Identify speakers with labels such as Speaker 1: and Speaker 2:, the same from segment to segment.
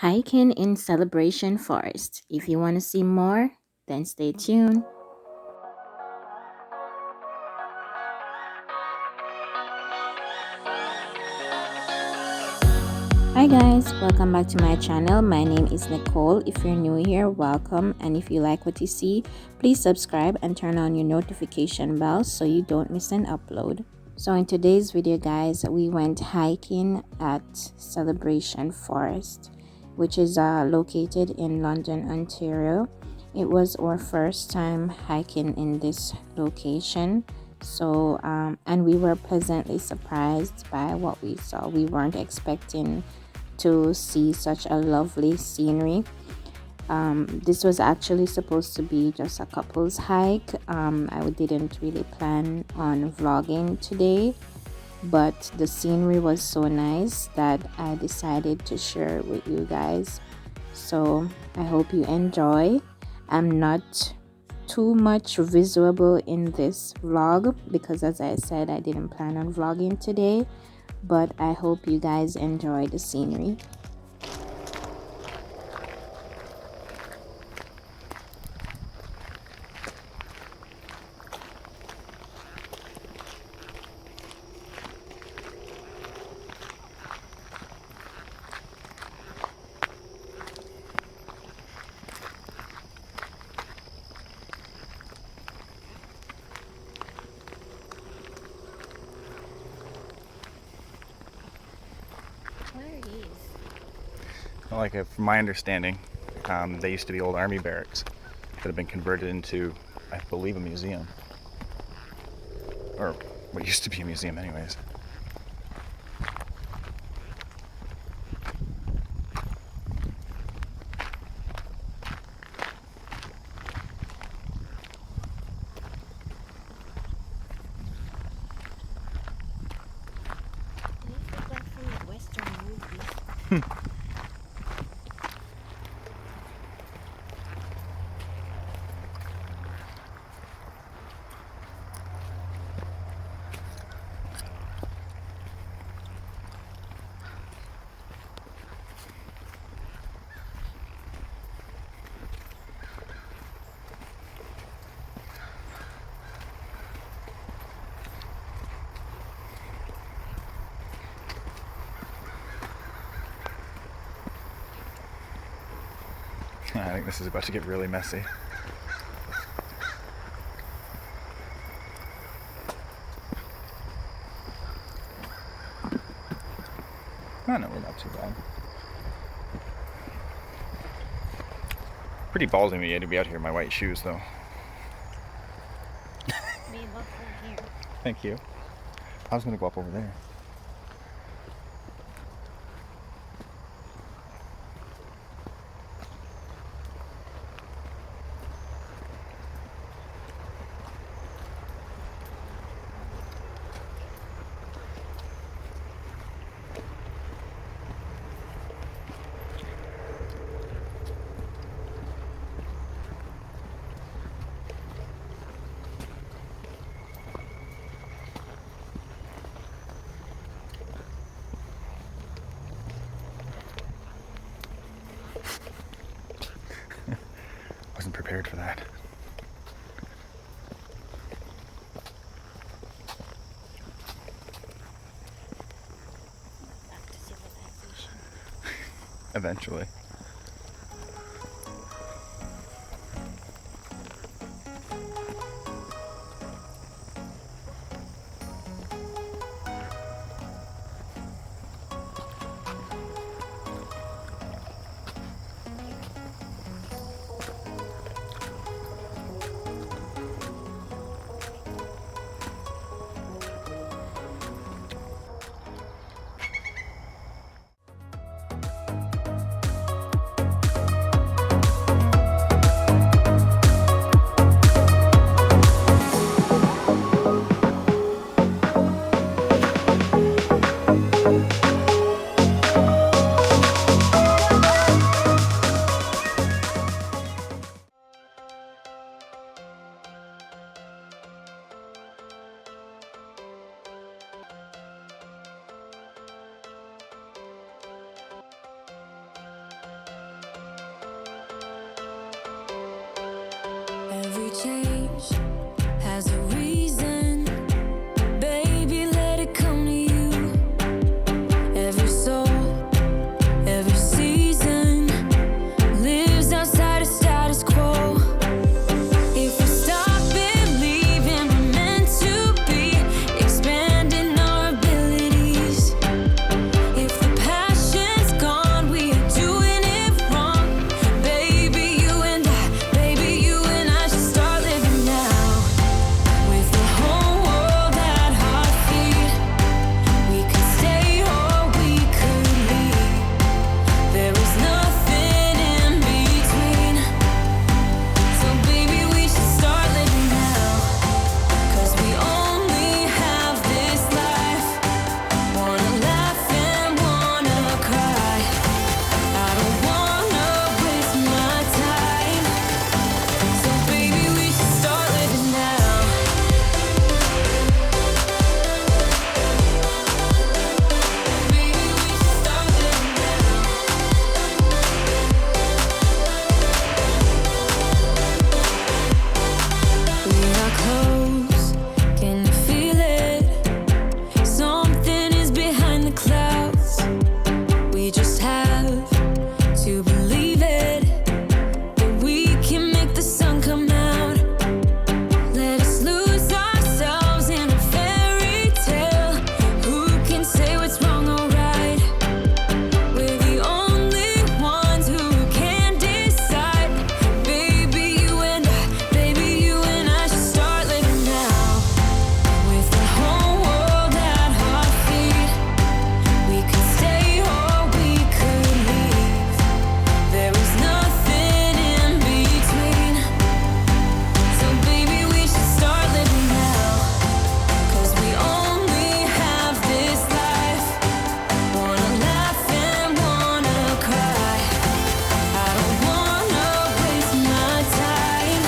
Speaker 1: Hiking in Celebration Forest. If you want to see more, then stay tuned. Hi guys, welcome back to my channel. My name is Nicole. If you're new here, welcome, and if you like what you see, please subscribe and turn on your notification bell so you don't miss an upload. So in today's video guys, we went hiking at Celebration Forest, which is located in London, Ontario. It was our first time hiking in this location. So and we were pleasantly surprised by what we saw. We weren't expecting to see such a lovely scenery. This was actually supposed to be just a couple's hike. I didn't really plan on vlogging today, but the scenery was so nice that I decided to share it with you guys. So I hope you enjoy. I'm not too much visible in this vlog because, as I said, I didn't plan on vlogging today, but I hope you guys enjoy the scenery. What are these?
Speaker 2: Well, from my understanding, they used to be old army barracks that have been converted into, I believe, a museum. Or what used to be a museum anyways.
Speaker 1: These look like from the Western movies.
Speaker 2: I think this is about to get really messy. Oh no, we're not too bad. Pretty ballsy of me to be out here in my white shoes, though.
Speaker 1: Me look from here.
Speaker 2: Thank you. I was going to go up over there. Wasn't prepared for that.
Speaker 1: Back to civilization.
Speaker 2: Eventually.
Speaker 3: Every change has a reason. Baby, let it come to you. Every soul, every season lives outside of status quo. If we stop believing we're meant to be, expanding our abilities. If the passion's gone, we are doing it wrong. Baby, you and I should start living now. With the whole world at our feet, we could stay or we could leave. There is nothing in between. So baby, we should start living now. 'Cause we only have this life. Wanna laugh and wanna cry. I don't wanna waste my time. So baby, we should start living now. Baby, we should start living now. We are close, can you feel it? Something is behind the clouds. We just have to believe it, that we can make the sun come out. Let us lose ourselves in a fairy tale. Who can say what's wrong or right? We're the only ones who can decide. Baby, you and I should start living now. With the whole world at our feet, we could stay or we could leave. There is nothing in between. So baby, we should start living now. 'Cause we only have this life. Wanna laugh and wanna cry. I don't wanna waste my time.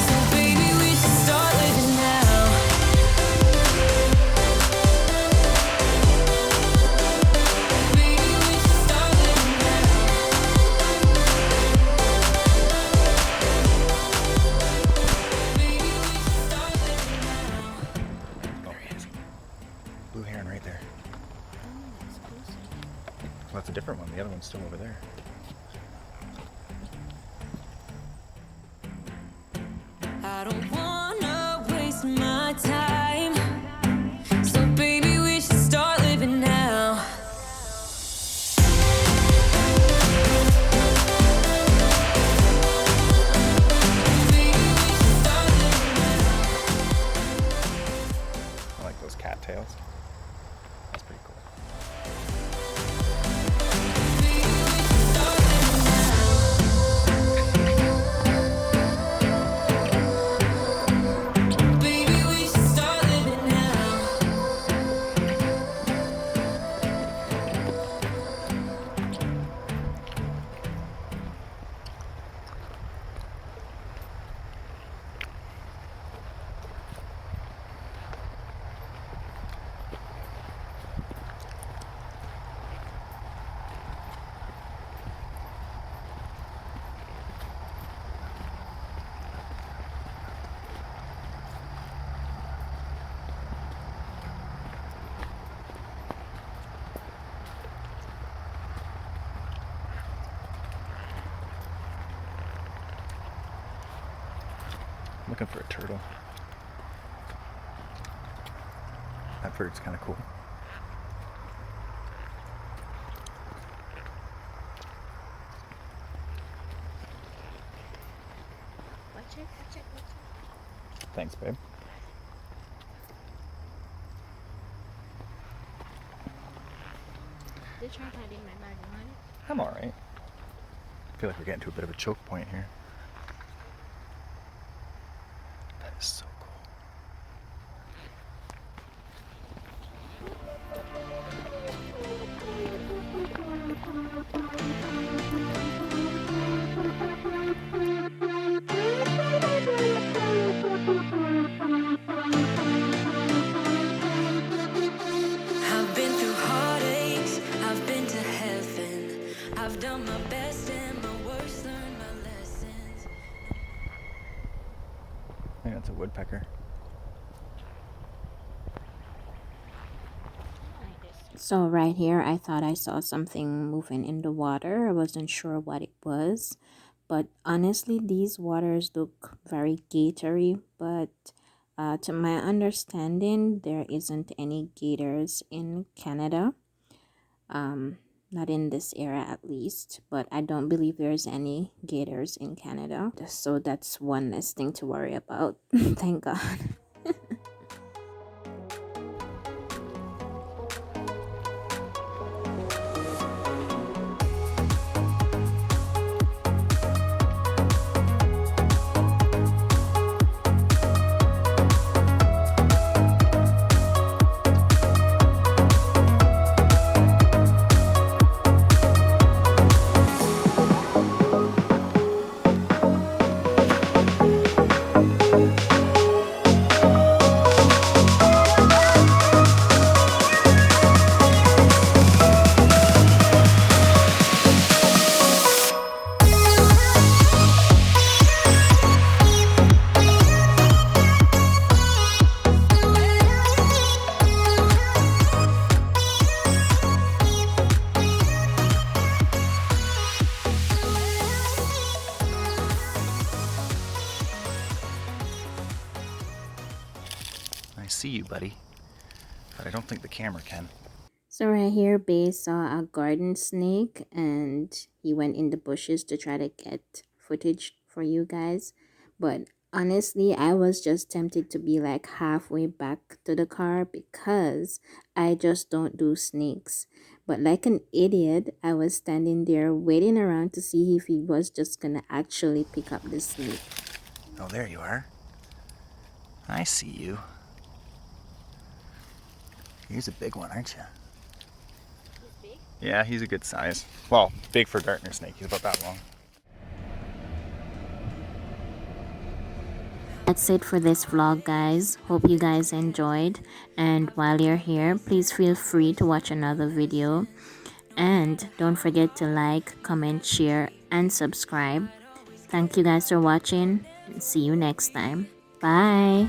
Speaker 3: So baby, we should start living now. Baby, we should start living now. Baby, we should start living now.
Speaker 2: There he is. Blue heron right there. Well, that's a different one. The other one's still over there.
Speaker 3: I don't wanna waste my time. So baby, we should start living now. Baby, we should start living now.
Speaker 2: I like those cattails. That's pretty cool.
Speaker 3: Baby, we should start living now. Baby, we should start living now.
Speaker 2: I'm looking for a turtle. That bird's kind of cool.
Speaker 1: Watch it.
Speaker 2: Thanks, babe.
Speaker 1: The tripod in my bag, you want it?
Speaker 2: I'm alright. I feel like we're getting to a bit of a choke point here. That is so cool.
Speaker 3: I've been through heartaches, I've been to heaven. I've done my best and my worst, learned my lessons.
Speaker 2: That's a woodpecker.
Speaker 1: So right here, I thought I saw something moving in the water. I wasn't sure what it was, but honestly, these waters look very gatory. But to my understanding, there isn't any gators in Canada. Not in this era at least, but I don't believe there's any gators in Canada. So that's one less thing to worry about. Thank God.
Speaker 2: I see you, buddy, but I don't think the camera can.
Speaker 1: So right here, Bay saw a garden snake and he went in the bushes to try to get footage for you guys. But honestly, I was just tempted to be like halfway back to the car because I just don't do snakes. But like an idiot, I was standing there waiting around to see if he was just gonna actually pick up the snake.
Speaker 2: Oh, there you are. I see you. He's a big one, aren't you?
Speaker 1: He's big?
Speaker 2: Yeah, he's a good size. Well, big for Dartner snake. He's about that long.
Speaker 1: That's it for this vlog, guys. Hope you guys enjoyed, and while you're here, please feel free to watch another video, and don't forget to like, comment, share, and subscribe. Thank you guys for watching, and see you next time. Bye.